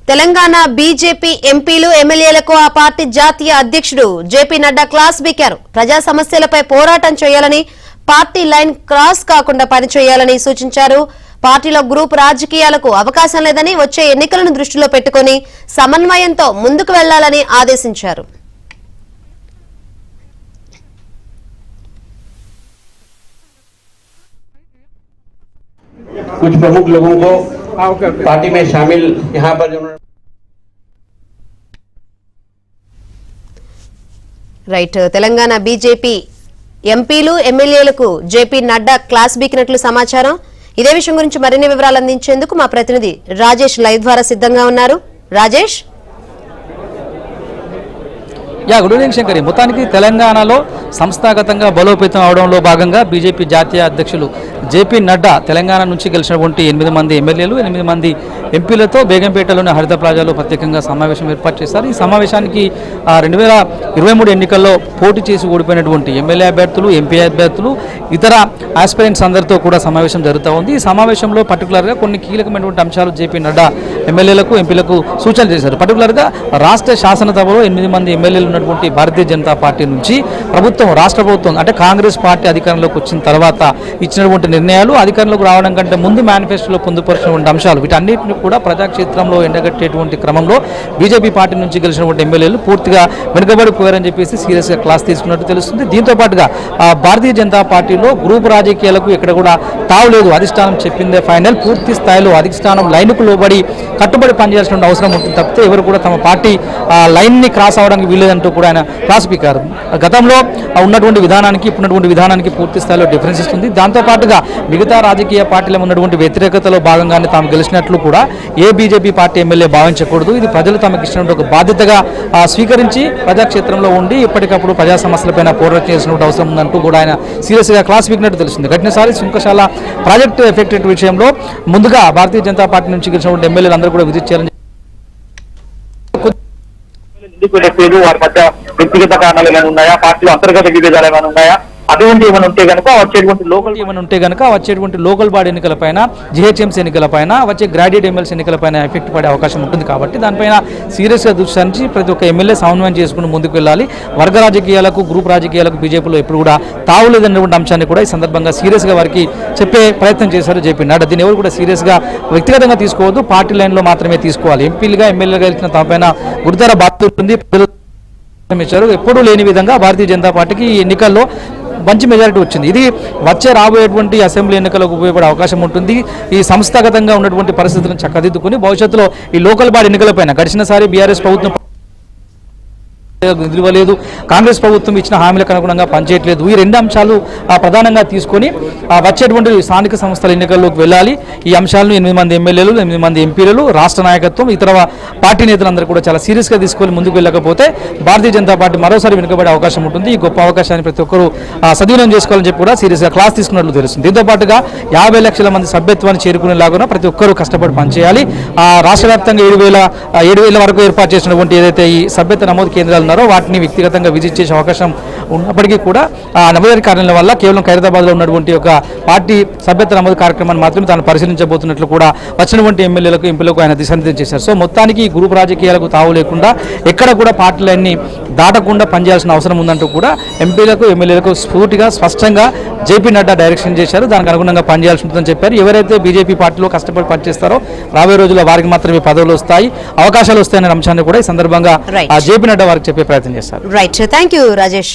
Telangana BJP ఎంపీలు ఎమ్మెల్యేలకు ఆ పార్టీ జాతీయ అధ్యక్షుడు జేపీ నడ్డా క్లాస్ బీకారు. ప్రజా సమస్యలపై పోరాటం చేయాలని, పార్టీ లైన్ క్రాస్ కాకుండా పనిచేయాలని సూచించారు. పార్టీలో గ్రూప్ రాజకీయాలకు అవకాశం లేదని, వచ్చే ఎన్నికలను దృష్టిలో పెట్టుకుని సమన్వయంతో ముందుకు వెళ్లాలని ఆదేశించారు. कुछ प्रमुख लोगों को पार्टी में शामिल यहाँ पर जो రైట్ తెలంగాణ బీజేపీ ఎంపీలు ఎమ్మెల్యేలకు జేపీ నడ్డా క్లాస్ బీకినట్లు సమాచారం. ఇదే విషయం గురించి మరిన్ని వివరాలు అందించేందుకు మా ప్రతినిధి రాజేష్ లైవ్ ద్వారా సిద్ధంగా ఉన్నారు. Rajesh, good evening Shankari. మొత్తానికి తెలంగాణలో సంస్థాగతంగా బలోపేతం అవడంలో భాగంగా బీజేపీ జాతీయ అధ్యక్షులు జేపీ నడ్డా తెలంగాణ నుంచి గెలిచినటువంటి 8 మంది ఎమ్మెల్యేలు, 8 మంది ఎంపీలతో బేగంపేటలోని హరిత ప్లాజాలో ప్రత్యేకంగా సమావేశం ఏర్పాటు చేశారు. ఈ సమావేశానికి 2023 ఎన్నికల్లో పోటీ చేసి ఓడిపోయినటువంటి ఎమ్మెల్యే అభ్యర్థులు, ఎంపీ అభ్యర్థులు, ఇతర ఆస్పిరెంట్స్ అందరితో కూడా సమావేశం జరుగుతూ ఉంది. ఈ సమావేశంలో పర్టికులర్గా కొన్ని కీలకమైనటువంటి అంశాలు జేపీ నడ్డా ఎమ్మెల్యేలకు, ఎంపీలకు సూచనలు చేశారు. పర్టికులర్గా రాష్ట్ర శాసనసభలో 8 మంది ఎమ్మెల్యేలు ఉన్నటువంటి భారతీయ జనతా పార్టీ నుంచి రాష్ట్ర ప్రభుత్వం అంటే కాంగ్రెస్ పార్టీ అధికారంలోకి వచ్చిన తర్వాత ఇచ్చినటువంటి నిర్ణయాలు, అధికారంలోకి రావడం కంటే ముందు మేనిఫెస్టోలో పొందుపరిచినటువంటి అంశాలు, వీటన్నిటిని కూడా ప్రజాక్షేత్రంలో ఎండగట్టేటువంటి క్రమంలో బీజేపీ పార్టీ నుంచి గెలిచినటువంటి ఎమ్మెల్యేలు పూర్తిగా వెనుకబడిపోయారని చెప్పేసి సీరియస్గా క్లాస్ తీసుకున్నట్టు తెలుస్తుంది. దీంతో పాటుగా భారతీయ జనతా పార్టీలో గ్రూప్ రాజకీయాలకు ఇక్కడ కూడా తావులేదు. అధిష్టానం చెప్పిందే ఫైనల్. పూర్తి స్థాయిలో అధిష్టానం లైన్కు లోబడి కట్టుబడి పనిచేయాల్సిన అవసరం ఉంటుంది తప్పితే ఎవరు కూడా తమ పార్టీ లైన్ని క్రాస్ అవడానికి వీల్లేదంటూ కూడా ఆయన క్లాస్ పీకారు. గతంలో ఉన్నటువంటి విధానానికి ఇప్పుడున్నటువంటి విధానానికి పూర్తి స్థాయిలో డిఫరెన్స్ ఇస్తుంది. దాంతోపాటుగా మిగతా రాజకీయ పార్టీలో ఉన్నటువంటి వ్యతిరేకతలో భాగంగానే తాము గెలిచినట్లు కూడా ఏ బీజేపీ పార్టీ ఎమ్మెల్యే భావించకూడదు. ఇది ప్రజలు తమకు ఇచ్చినటువంటి ఒక బాధ్యతగా స్వీకరించి ప్రజాక్షేత్రంలో ఉండి ఎప్పటికప్పుడు ప్రజా సమస్యలపైన పోరాటం చేసినటువంటి అవసరం ఉందంటూ కూడా ఆయన సీరియస్గా క్లాస్ పీకినట్టు తెలుస్తుంది. గట్టినసారి సుంకశాల ప్రాజెక్టు ఎఫెక్టెడ్ విషయంలో ముందుగా భారతీయ జనతా పార్టీ నుంచి గెలిచినటువంటి ఎమ్మెల్యేలు అందరూ కూడా విజిట్ చేయాలని వారి మధ్య వ్యక్తిగత కారణాలు ఏమైనా ఉన్నాయా, పార్టీలో అంతర్గత విభేదాలు ఏమైనా ఉన్నాయా, అటువంటి ఏమైనా ఉంటే కనుక వచ్చేటువంటి లోకల్ బాడీ ఎన్నికలపైన, జిహెచ్ఎంసీ ఎన్నికలపైన, వచ్చే గ్రాడ్యుయేట్ ఎమ్మెల్సీ ఎన్నికలపైన ఎఫెక్ట్ పడే అవకాశం ఉంటుంది. కాబట్టి దానిపైన సీరియస్గా దృష్టి ప్రతి ఒక్క ఎమ్మెల్యే సమన్వయం చేసుకుని ముందుకు వెళ్ళాలి. వర్గ రాజకీయాలకు, గ్రూప్ రాజకీయాలకు బీజేపీలో ఎప్పుడు కూడా తావులేదన్నటువంటి అంశాన్ని కూడా ఈ సందర్భంగా సీరియస్గా వారికి చెప్పే ప్రయత్నం చేశారు జేపీ నడ్డా. దీన్ని ఎవరు కూడా సీరియస్గా వ్యక్తిగతంగా తీసుకోవద్దు, పార్టీ లైన్లో మాత్రమే తీసుకోవాలి. ఎంపీలుగా ఎమ్మెల్యేగా ఇచ్చిన తమపైన గురుతర బాధ్యత ఉంటుంది. ప్రజలు ఎప్పుడూ లేని విధంగా భారతీయ జనతా పార్టీకి ఈ ఎన్నికల్లో మంచి మెజారిటీ వచ్చింది. ఇది వచ్చే రాబోయేటువంటి అసెంబ్లీ ఎన్నికలకు ఉపయోగపడే అవకాశం ఉంటుంది. ఈ సంస్థాగతంగా ఉన్నటువంటి పరిస్థితులను చక్కదిద్దుకుని భవిష్యత్తులో ఈ లోకల్ బాడీ ఎన్నికలపైన గడిచినసారి బీఆర్ఎస్ ప్రభుత్వం నిలవలేదు, కాంగ్రెస్ ప్రభుత్వం ఇచ్చిన హామీలకు అనుగుణంగా పనిచేయట్లేదు. ఈ 2 అంశాలు ప్రధానంగా తీసుకొని వచ్చేటువంటి స్థానిక సంస్థల ఎన్నికల్లోకి వెళ్ళాలి. ఈ అంశాలను 8 మంది ఎమ్మెల్యేలు, 8 మంది ఎంపీలు, రాష్ట్ర నాయకత్వం, ఇతర పార్టీ నేతలందరూ కూడా చాలా సీరియస్గా తీసుకొని ముందుకు వెళ్ళకపోతే భారతీయ జనతా పార్టీ మరోసారి వెనుకబడే అవకాశం ఉంటుంది. ఈ గొప్ప అవకాశాన్ని ప్రతి ఒక్కరూ సద్వినియోగం చేసుకోవాలని చెప్పి కూడా సీరియస్గా క్లాస్ తీసుకున్నట్లు తెలుస్తుంది. దీంతో పాటుగా 50 లక్షల మంది సభ్యత్వాన్ని చేరుకునేలాగా ప్రతి ఒక్కరూ కష్టపడి పనిచేయాలి. రాష్ట్ర వ్యాప్తంగా 7,000 వరకు ఏర్పాటు చేసినటువంటి ఏదైతే ఈ సభ్యత్వ నమోదు కేంద్రాలు వాటిని వ్యక్తిగతంగా విజిట్ చేసే అవకాశం ఉన్నప్పటికీ కూడా నమోదు కారణాల వల్ల కేవలం ఖైరతాబాద్లో ఉన్నటువంటి ఒక పార్టీ సభ్యత్వ నమోదు కార్యక్రమాన్ని మాత్రమే తాను పరిశీలించబోతున్నట్లు కూడా వచ్చినటువంటి ఎమ్మెల్యేలకు, ఎంపీలకు ఆయన దిశానిర్దేశం చేశారు. సో మొత్తానికి ఈ గ్రూప్ రాజకీయాలకు తావు లేకుండా ఎక్కడ కూడా పార్టీలన్నీ దాటకుండా పనిచేయాల్సిన అవసరం ఉందంటూ కూడా ఎంపీలకు, ఎమ్మెల్యేలకు స్పష్టంగా జేపీ నడ్డా డైరెక్షన్ చేశారు. దానికి అనుగుణంగా పనిచేయాల్సి ఉంటుందని చెప్పారు. ఎవరైతే బీజేపీ పార్టీలో కష్టపడి పనిచేస్తారో రాబోయే రోజుల్లో వారికి మాత్రమే పదవులు వస్తాయి, అవకాశాలు వస్తాయనే అంశాన్ని కూడా ఈ సందర్భంగా జేపీ నడ్డా వారికి చెప్పే ప్రయత్నం చేస్తారు. Right, thank you Rajesh.